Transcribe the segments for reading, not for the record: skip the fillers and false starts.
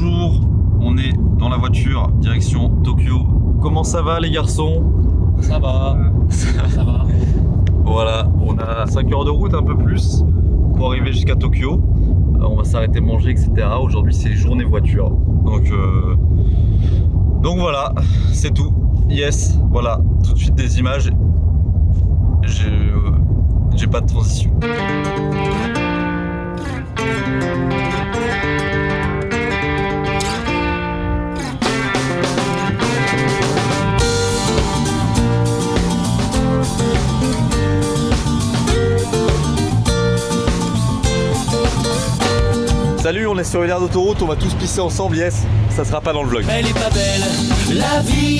Bonjour, on est dans la voiture, direction Tokyo. Comment ça va les garçons? Ça va, ça va. Voilà, on a 5 heures de route, un peu plus, pour arriver jusqu'à Tokyo. On va s'arrêter manger, etc. Aujourd'hui c'est journée voiture. Donc voilà, c'est tout. Yes, voilà, tout de suite des images. J'ai pas de transition. Salut, on est sur une aire d'autoroute, on va tous pisser ensemble, yes. Ça sera pas dans le vlog. Elle est pas belle, la vie,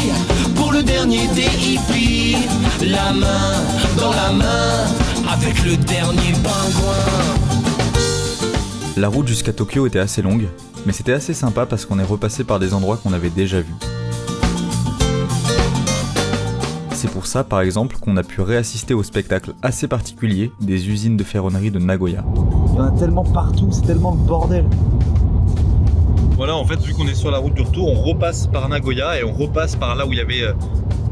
pour le dernier DIP. La main dans la main, avec le dernier pingouin. La route jusqu'à Tokyo était assez longue, mais c'était assez sympa parce qu'on est repassé par des endroits qu'on avait déjà vus. C'est pour ça, par exemple, qu'on a pu réassister au spectacle assez particulier des usines de ferronnerie de Nagoya. Il y en a tellement partout, c'est tellement le bordel. Voilà, en fait, vu qu'on est sur la route du retour, on repasse par Nagoya et on repasse par là où il y avait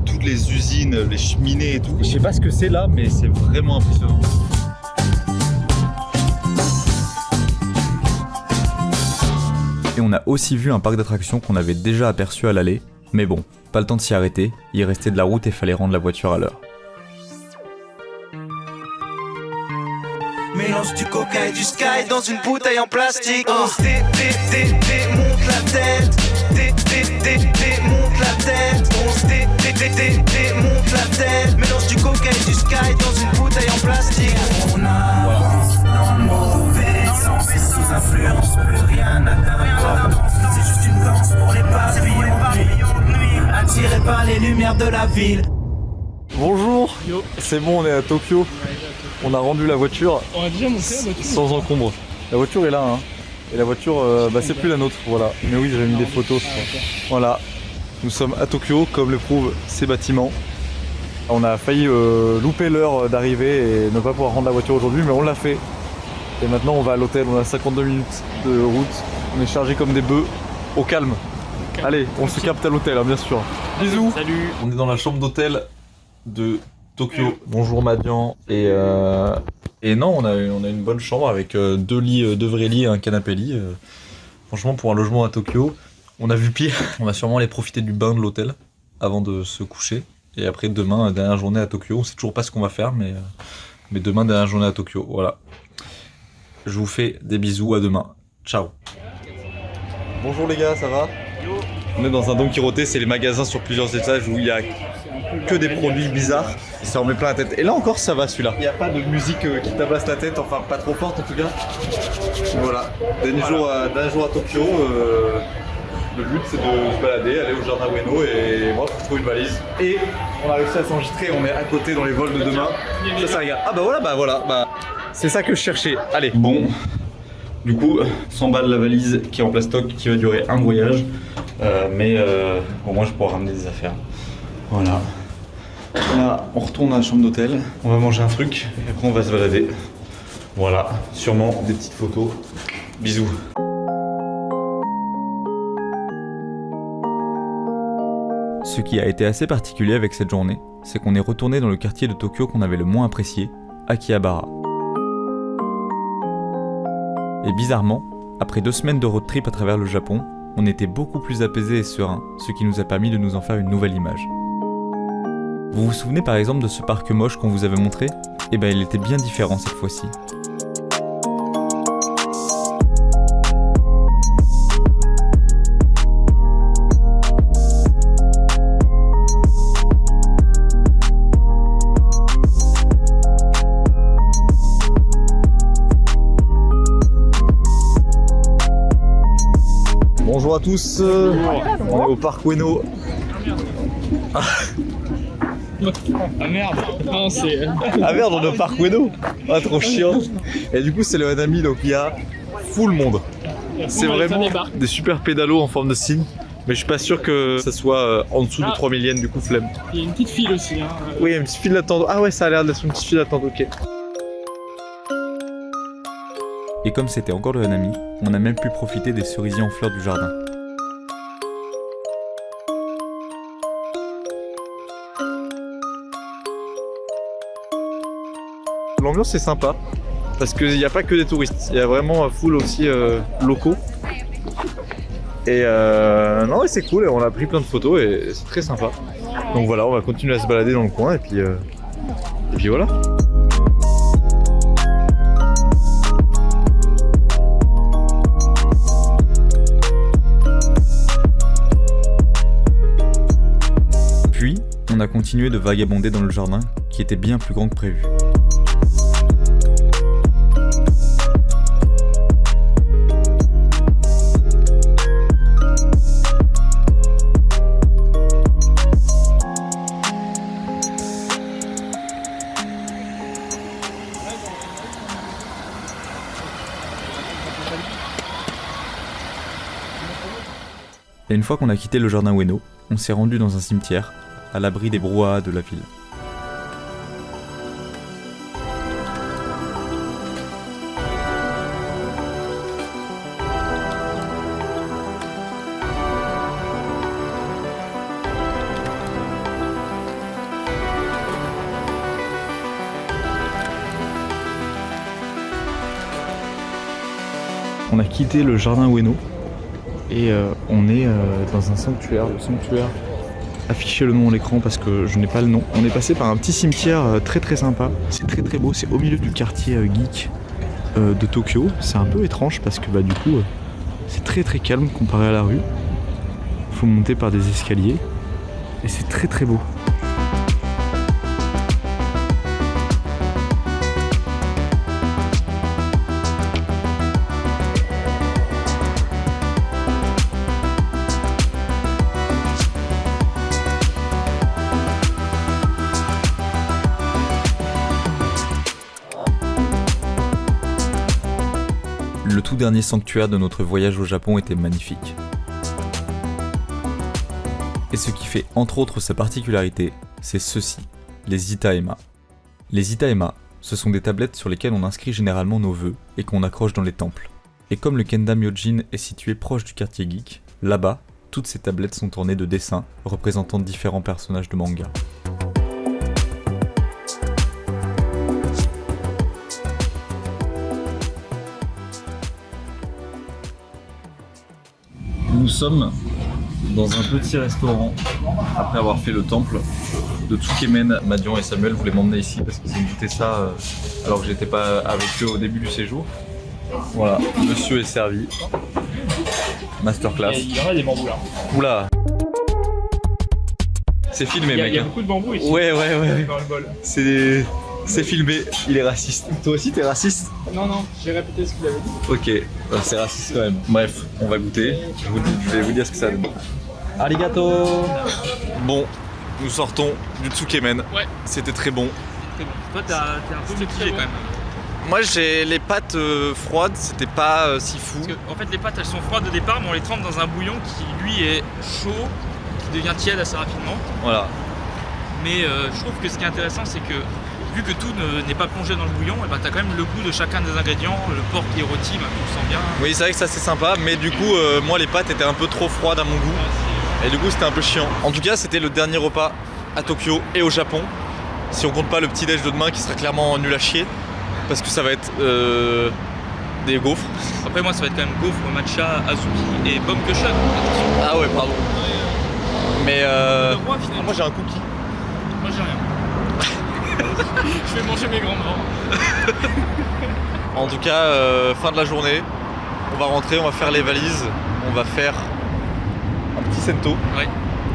toutes les usines, les cheminées et tout. Je sais pas ce que c'est là, mais c'est vraiment impressionnant. Et on a aussi vu un parc d'attractions qu'on avait déjà aperçu à l'aller, mais bon, pas le temps de s'y arrêter, il restait de la route et fallait rendre la voiture à l'heure. Mélange du coca et du sky dans une bouteille en plastique. On démonte la tête. Démonte la tête. On démonte la tête. Mélange du coca et du sky dans une bouteille en plastique. On avance dans le mauvais sens. Sous influence, plus rien n'atteint. C'est juste une danse pour les papillons de nuit. Attirés par les lumières de la ville. Bonjour. C'est bon, on est à Tokyo. On a rendu la voiture. On a déjà monté la voiture sans encombre. La voiture est là, hein. Et la voiture, c'est plus la nôtre, voilà. Mais oui, j'avais mis des photos. Voilà. Nous sommes à Tokyo, comme le prouvent ces bâtiments. On a failli louper l'heure d'arrivée et ne pas pouvoir rendre la voiture aujourd'hui, mais on l'a fait. Et maintenant, on va à l'hôtel. On a 52 minutes de route. On est chargé comme des bœufs, au calme. Allez, on se capte à l'hôtel, hein, bien sûr. Bisous. Salut. On est dans la chambre d'hôtel de Tokyo. Bonjour Madian. Et non, on a une bonne chambre avec deux vrais lits et un canapé lit. Franchement, pour un logement à Tokyo, on a vu pire. On va sûrement aller profiter du bain de l'hôtel avant de se coucher. Et après, demain, dernière journée à Tokyo. On sait toujours pas ce qu'on va faire, mais demain, dernière journée à Tokyo. Voilà. Je vous fais des bisous, à demain. Ciao. Bonjour les gars, ça va? On est dans un Don Quirote, c'est les magasins sur plusieurs étages où il y a que des produits bizarres. Ça en met plein la tête. Et là encore, ça va celui-là. Il n'y a pas de musique qui tabasse la tête, enfin pas trop forte en tout cas. Voilà. Dernier jour à Tokyo. Le but c'est de se balader, aller au jardin Ueno et moi je trouve une valise. Et on a réussi à s'enregistrer, on est à côté dans les vols de demain. Ça regarde. Ah bah voilà. C'est ça que je cherchais. Allez. Bon. Du coup, 100 balles la valise qui est en plastoc, qui va durer un voyage. Mais au moins je pourrai ramener des affaires. Voilà. Là, on retourne à la chambre d'hôtel. On va manger un truc et après on va se balader. Voilà. Sûrement des petites photos. Bisous. Ce qui a été assez particulier avec cette journée, c'est qu'on est retourné dans le quartier de Tokyo qu'on avait le moins apprécié, Akihabara. Et bizarrement, après 2 semaines de road trip à travers le Japon, on était beaucoup plus apaisé et serein, ce qui nous a permis de nous en faire une nouvelle image. Vous vous souvenez par exemple de ce parc moche qu'on vous avait montré? Eh ben il était bien différent cette fois-ci. Bonjour à tous, on est au parc Ueno. Ah merde, non c'est... Ah merde, on est au parc Ueno. Ah trop chiant. Et du coup c'est le Hanami, donc il y a full monde. C'est vraiment des super pédalos en forme de cygne. Mais je suis pas sûr que ça soit en dessous de 3000 yens, du coup flemme. Il y a une petite file aussi. Hein. Oui, il y a une petite file d'attente. Ah ouais, ça a l'air d'être une petite file d'attente, ok. Et comme c'était encore le hanami, on a même pu profiter des cerisiers en fleurs du jardin. L'ambiance est sympa, parce qu'il n'y a pas que des touristes, il y a vraiment full aussi locaux. Et non, c'est cool, on a pris plein de photos et c'est très sympa. Donc voilà, on va continuer à se balader dans le coin et puis voilà. Puis, on a continué de vagabonder dans le jardin, qui était bien plus grand que prévu. Et une fois qu'on a quitté le jardin Ueno, on s'est rendu dans un cimetière, à l'abri des brouhahas de la ville. On a quitté le jardin Ueno et on est dans un sanctuaire. Le sanctuaire, afficher le nom à l'écran parce que je n'ai pas le nom. On est passé par un petit cimetière très très sympa. C'est très très beau, c'est au milieu du quartier geek de Tokyo. C'est un peu étrange parce que du coup c'est très très calme comparé à la rue. Faut monter par des escaliers et c'est très très beau. Le tout dernier sanctuaire de notre voyage au Japon était magnifique. Et ce qui fait entre autres sa particularité, c'est ceci, les itaema. Les itaema, ce sont des tablettes sur lesquelles on inscrit généralement nos vœux et qu'on accroche dans les temples. Et comme le Kenda Myojin est situé proche du quartier geek, là-bas, toutes ces tablettes sont ornées de dessins représentant différents personnages de manga. Nous sommes dans un petit restaurant après avoir fait le temple de Tsukemen. Madian et Samuel voulaient m'emmener ici parce qu'ils ont goûté ça alors que j'étais pas avec eux au début du séjour. Voilà, monsieur est servi. Masterclass. Il y aura des bambous là. Oula. C'est filmé, mec. Il y a beaucoup de bambous ici. Ouais. Dans le bol. C'est filmé. Il est raciste. Toi aussi, t'es raciste? Non, j'ai répété ce qu'il avait dit. Ok, c'est raciste quand même. Bref, on va goûter. Je vais vous dire ce que ça donne. Arigato. Bon, nous sortons du Tsukemen. Ouais. C'était très bon. Très bon. Toi, t'es un peu mitigé quand même. Moi, j'ai les pâtes froides, c'était pas si fou. Parce que, en fait, les pâtes elles sont froides au départ, mais on les trempe dans un bouillon qui lui est chaud, qui devient tiède assez rapidement. Voilà. Mais je trouve que ce qui est intéressant, c'est que vu que tout n'est pas plongé dans le bouillon, et t'as quand même le goût de chacun des ingrédients, le porc qui est rôti, tu le sens bien. Oui, c'est vrai que ça c'est sympa, mais du coup, moi les pâtes étaient un peu trop froides à mon goût. Et du coup, c'était un peu chiant. En tout cas, c'était le dernier repas à Tokyo et au Japon. Si on compte pas le petit déj de demain qui sera clairement nul à chier. Parce que ça va être des gaufres. Après, moi, ça va être quand même gaufres, matcha, azuki et pomme que shot. Ah ouais, pardon. Mais Roi, finalement. moi j'ai un cookie. Moi, j'ai rien. Je vais manger mes grands-parents. En tout cas, fin de la journée, on va rentrer, on va faire les valises, on va faire un petit sento. Ouais.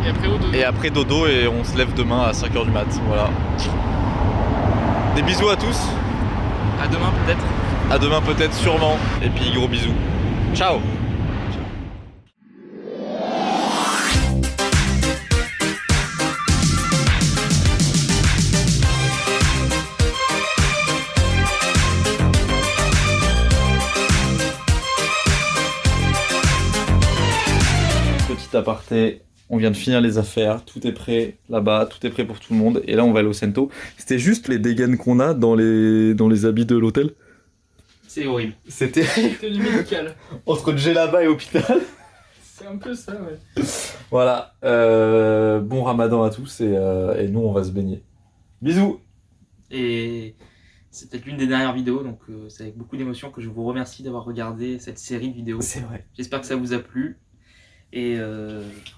Et après, dodo. Et après dodo et on se lève demain à 5h du mat. Voilà. Des bisous à tous. À demain peut-être. À demain peut-être, sûrement. Et puis gros bisous. Ciao. Petit aparté, on vient de finir les affaires, tout est prêt là-bas, tout est prêt pour tout le monde, et là on va aller au Sento. C'était juste les dégaines qu'on a dans les habits de l'hôtel. C'est horrible. C'était Tenue médicale. entre Djellaba et hôpital. C'est un peu ça, ouais. Voilà, bon ramadan à tous et nous on va se baigner. Bisous. Et c'est peut-être l'une des dernières vidéos, donc c'est avec beaucoup d'émotion que je vous remercie d'avoir regardé cette série de vidéos. C'est vrai. J'espère que ça vous a plu. Et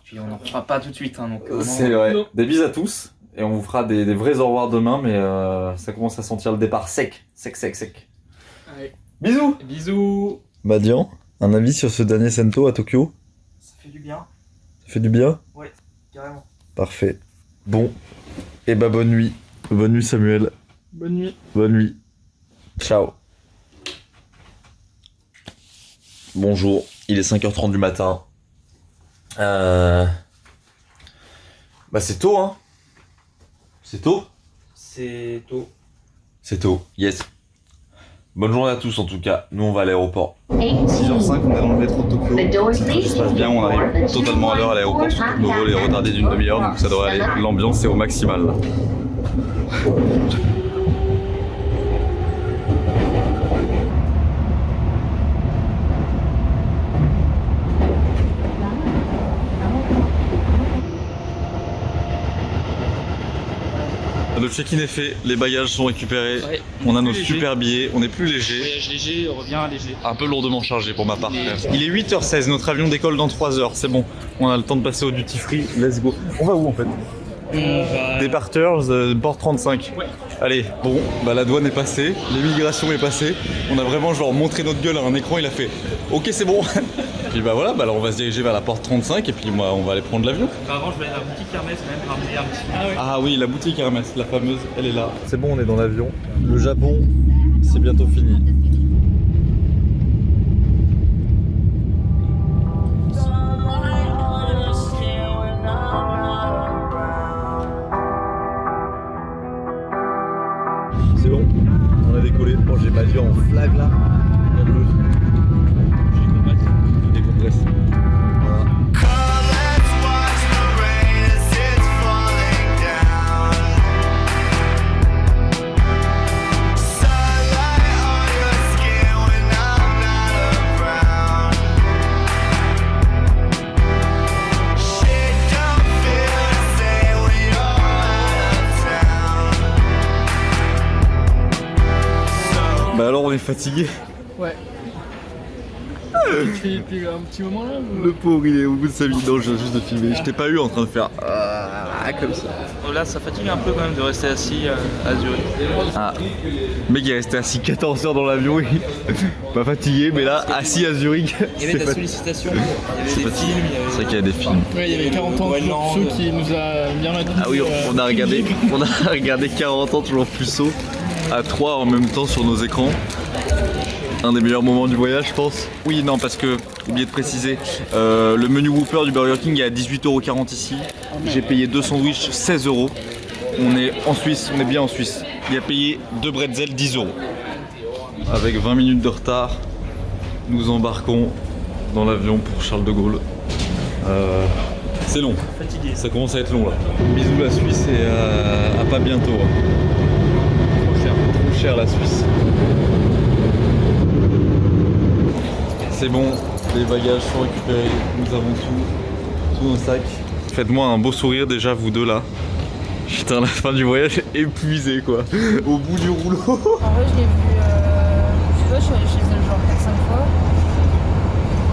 puis on n'en fera pas tout de suite. Hein, donc, vraiment, C'est vrai. non. Des bises à tous. Et on vous fera des vrais au revoir demain, mais ça commence à sentir le départ sec. Sec. Allez. Bisous. Bisous. Badian, un avis sur ce dernier Sento à Tokyo? Ça fait du bien, Ça fait du bien? carrément. Parfait. Bon. Et bah bonne nuit. Bonne nuit Samuel. Bonne nuit. Bonne nuit. Ciao. Bonjour, il est 5h30 du matin. Bah c'est tôt hein. C'est tôt? C'est tôt. C'est tôt, yes. Bonne journée à tous en tout cas, nous on va à l'aéroport. 6h05, on est dans le métro de Tokyo. Si tout se passe bien, on arrive totalement à l'heure à l'aéroport, surtout que nos vols est retardé d'une demi-heure, donc ça devrait aller. L'ambiance est au maximal là. Le check-in est fait, les bagages sont récupérés, Ouais. on a nos Plus super billets, on est plus léger. Voyage léger, revient léger. Un peu lourdement chargé pour ma part. Il est 8h16, notre avion décolle dans 3h, c'est bon. On a le temps de passer au duty free, let's go. On va où en fait? On va... Departures, port 35. Ouais. Allez, bon, bah la douane est passée, l'immigration est passée. On a vraiment genre montré notre gueule à un écran, il a fait ok c'est bon. Puis bah voilà, bah alors on va se diriger vers la porte 35 et puis moi on va aller prendre l'avion. Avant, je vais à la boutique Hermès quand même ramener un petit... Ah ouais. Ah oui, la boutique Hermès, la fameuse, elle est là. C'est bon, on est dans l'avion. Le Japon, c'est bientôt fini. C'est bon, on a décollé. Bon, j'ai ma vie en flag là. Regarde-le. Je décompresse. Voilà. Come, let's watch the rain as it's falling down. Sunlight on your skin when I'm not around. Shit don't feel the same when you're out of town. Bah alors on est fatigué. Ouais. Tu fais depuis un petit moment là ou... Le pauvre il est au bout de sa vie. Non, je viens juste de filmer. Je t'ai pas eu en train de faire comme ça. Là, ça fatigue un peu quand même de rester assis à Zurich. Ah. Le mec il est resté assis 14 heures dans l'avion. Pas fatigué, mais là assis à Zurich. Il y avait de la sollicitation, il y avait des films, il y avait... C'est vrai qu'il y a des films. Ouais, il y avait 40 ans toujours Puceau qui nous a bien maintenu. Ah oui, on a regardé 40 ans toujours Puceau à 3 en même temps sur nos écrans. Un des meilleurs moments du voyage, je pense. Oui, non, parce que, oublié de préciser, le menu Whopper du Burger King est à 18,40€ ici. J'ai payé 2 sandwichs, 16€. On est en Suisse, on est bien en Suisse. Il a payé 2 bretzels, 10€. Avec 20 minutes de retard, nous embarquons dans l'avion pour Charles de Gaulle. C'est long, Fatigué. ça commence à être long là. Bisous la Suisse et à pas bientôt. Trop cher la Suisse. C'est bon, les bagages sont récupérés, nous avons tous nos sacs. Faites-moi un beau sourire déjà vous deux là. Putain, la fin du voyage épuisé quoi. Au bout du rouleau. En vrai, je l'ai vu. Tu vois, je suis allée chez elle genre 4-5 fois.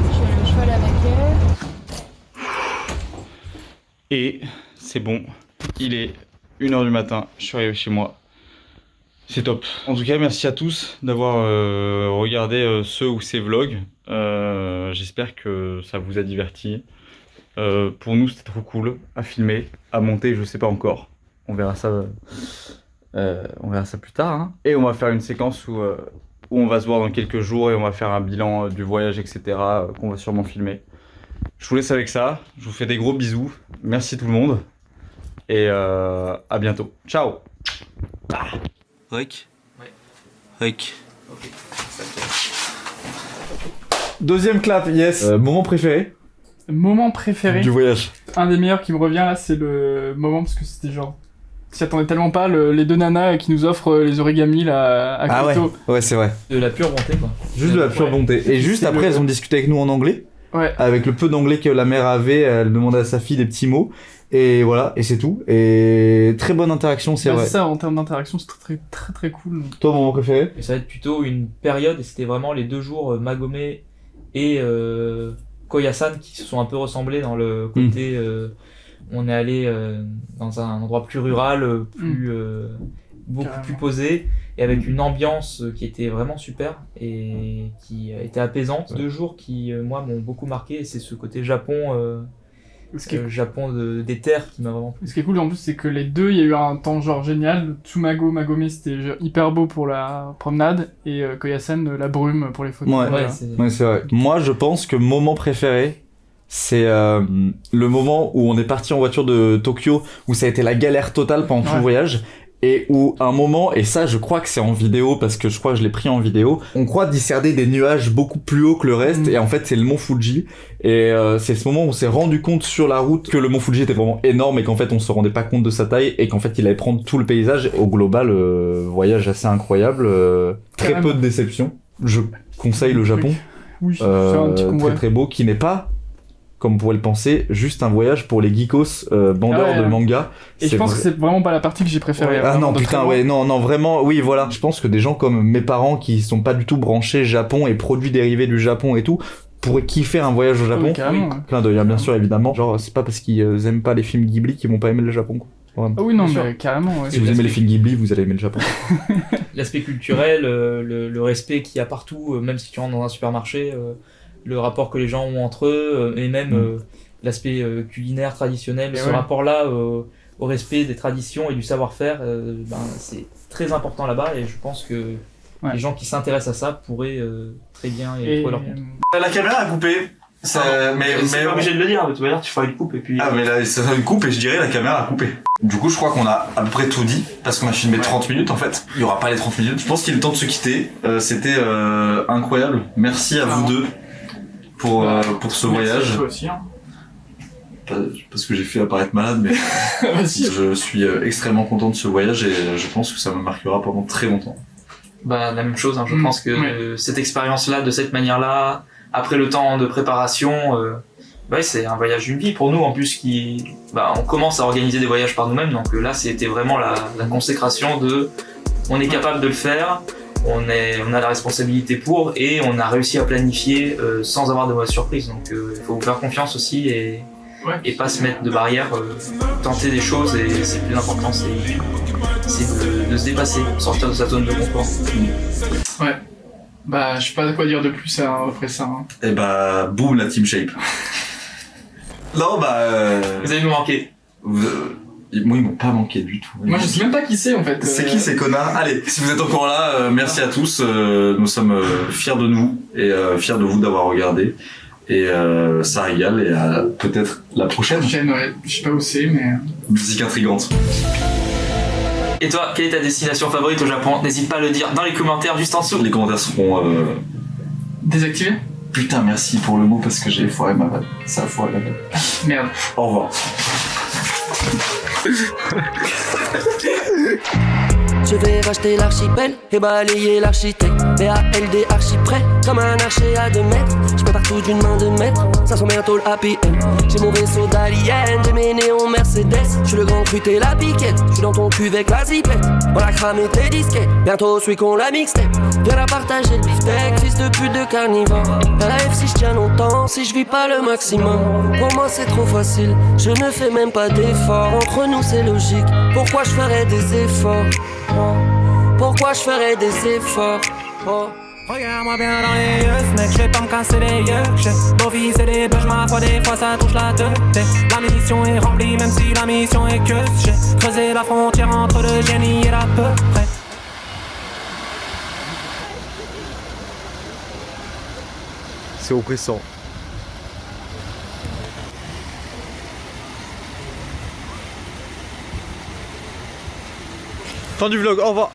Je suis allée au cheval avec elle. Et c'est bon, il est 1h du matin, je suis arrivé chez moi. C'est top. En tout cas, merci à tous d'avoir regardé ce ou ces vlogs. J'espère que ça vous a diverti. Pour nous, c'était trop cool à filmer, à monter, je sais pas encore. On verra ça plus tard. Hein. Et on va faire une séquence où on va se voir dans quelques jours et on va faire un bilan du voyage, etc. Qu'on va sûrement filmer. Je vous laisse avec ça. Je vous fais des gros bisous. Merci tout le monde. Et à bientôt. Ciao. Rick. Ouais. Rick. Ok. Deuxième clap, yes. Moment préféré Moment préféré. du voyage. Un des meilleurs qui me revient là, c'est le moment parce que c'était genre t'y attendais tellement pas, les deux nanas qui nous offrent les origamis là à Ah ouais, Kyoto. ouais c'est vrai. De la pure bonté, quoi. Juste de la pure bonté. Et juste C'est après, le- elles ont discuté avec nous en anglais. Ouais. Avec le peu d'anglais que la mère avait, elle demandait à sa fille des petits mots. Et voilà, et c'est tout. Et très bonne interaction, c'est Bah, vrai. c'est ça, en termes d'interaction, c'est très très très cool. Donc. Toi, mon moment préféré? Et ça va être plutôt une période, et c'était vraiment les 2 jours Magome et Koyasan qui se sont un peu ressemblés dans le côté. On est allé dans un endroit plus rural, beaucoup Carrément. plus posé, et avec une ambiance qui était vraiment super et qui était apaisante. 2 jours qui, moi, m'ont beaucoup marqué, et c'est ce côté Japon, Ce qui est Japon des terres qui m'a vraiment plu. Ce qui est cool en plus, c'est que les deux, il y a eu un temps genre génial. Tsumago, Magome, c'était genre hyper beau pour la promenade, et Koyasan, la brume pour les photos. Ouais. Voilà. Ouais, c'est vrai. Moi, je pense que moment préféré, c'est le moment où on est parti en voiture de Tokyo, où ça a été la galère totale pendant tout Ouais. le voyage. Et où un moment, et ça je crois que c'est en vidéo parce que je crois que je l'ai pris en vidéo, on croit discerner des nuages beaucoup plus hauts que le reste et en fait c'est le mont Fuji. Et c'est ce moment où on s'est rendu compte sur la route que le mont Fuji était vraiment énorme et qu'en fait on se rendait pas compte de sa taille et qu'en fait il allait prendre tout le paysage. Au global, voyage assez incroyable, très Carrément. peu de déceptions. Je conseille le Japon, Oui, c'est un petit convoi. très très beau, qui n'est pas, comme on pourrait le penser, juste un voyage pour les geekos bandeurs Ah ouais. de manga. Et je pense que c'est vraiment pas la partie que j'ai préférée. Ah vraiment, non, de putain, très loin. ouais, non, vraiment, oui, voilà. Je pense que des gens comme mes parents qui sont pas du tout branchés Japon et produits dérivés du Japon et tout, pourraient kiffer un voyage au Japon. Oui, carrément, ouais. Clin d'œil, hein, bien sûr, évidemment. Genre, c'est pas parce qu'ils aiment pas les films Ghibli qu'ils vont pas aimer le Japon, quoi. Vraiment. Ah oui, non, Bien sûr. mais carrément, ouais. Si vous aimez les films Ghibli, vous allez aimer le Japon. L'aspect culturel, le respect qu'il y a partout, même si tu rentres dans un supermarché, le rapport que les gens ont entre eux, et même l'aspect culinaire traditionnel, Et ce ouais. rapport-là au respect des traditions et du savoir-faire, c'est très important là-bas, et je pense que Ouais. les gens qui s'intéressent à ça pourraient très bien y Et trouver leur compte. La caméra a coupé. Mais pas obligé de le dire, de toute manière tu feras une coupe et puis... Ah mais là ça fait une coupe et je dirais la caméra a coupé. Du coup je crois qu'on a à peu près tout dit parce qu'on a filmé 30 minutes en fait. Il y aura pas les 30 minutes. Je pense qu'il est temps de se quitter. C'était incroyable. Merci à vous deux pour ce voyage. Toi aussi, hein. Pas parce que j'ai fait apparaître malade mais Vas-y. je suis extrêmement content de ce voyage et je pense que ça me marquera pendant très longtemps. Bah, la même chose, hein. Je pense que ouais. cette expérience-là, de cette manière-là, après le temps de préparation, ouais, c'est un voyage d'une vie pour nous en plus on commence à organiser des voyages par nous-mêmes, donc là c'était vraiment la consécration de on est capable de le faire, on a la responsabilité pour et on a réussi à planifier sans avoir de mauvaises surprises, donc il faut vous faire confiance aussi et pas se mettre de barrières, tenter des choses et c'est le plus important, c'est de se dépasser, sortir de sa zone de confort. Ouais. Bah, je sais pas quoi dire de plus après ça. Hein. Et bah boum la team shape. Non bah Vous allez nous manquer. moi ils m'ont pas manqué du tout. Moi, je sais même pas qui c'est en fait. C'est qui ces connards? Allez, si vous êtes encore là, merci à tous. Nous sommes fiers de nous et fiers de vous d'avoir regardé. Et ça régale et à peut-être la prochaine. Ouais. Je sais pas où c'est, mais. Musique intrigante. Et toi, quelle est ta destination favorite au Japon? N'hésite pas à le dire dans les commentaires juste en dessous. Les commentaires seront... Désactivé? Putain, merci pour le mot parce que j'ai foiré ma vanne. Ça a foiré la vanne. Merde. Au revoir. Je vais racheter l'archipel et balayer l'architecte. BALD archi prêt, comme un archer à 2 mètres. Je peux partout d'une main de maître, ça sent bientôt le happy end. J'ai mon vaisseau d'alien, j'ai mes néons Mercedes. Je suis le grand cru, t'es la piquette. Je suis dans ton cul avec la zipette. On a cramé tes disquettes, bientôt celui qu'on la mixtape. Viens la partager le beefsteak, fils de pute de carnivore. À la F si je tiens longtemps, si je vis pas le maximum. Pour moi c'est trop facile, je ne fais même pas d'efforts. Entre nous c'est logique, pourquoi je ferais des efforts? Pourquoi je ferais des efforts? Regarde-moi bien dans les yeux, mec, je vais pas me casser les yeux. J'ai beau viser des bœufs, ma foi des fois ça touche la tête. La mission est remplie, même si la mission est que j'ai creusé la frontière entre le génie et la peu près. C'est oppressant. Fin du vlog, au revoir.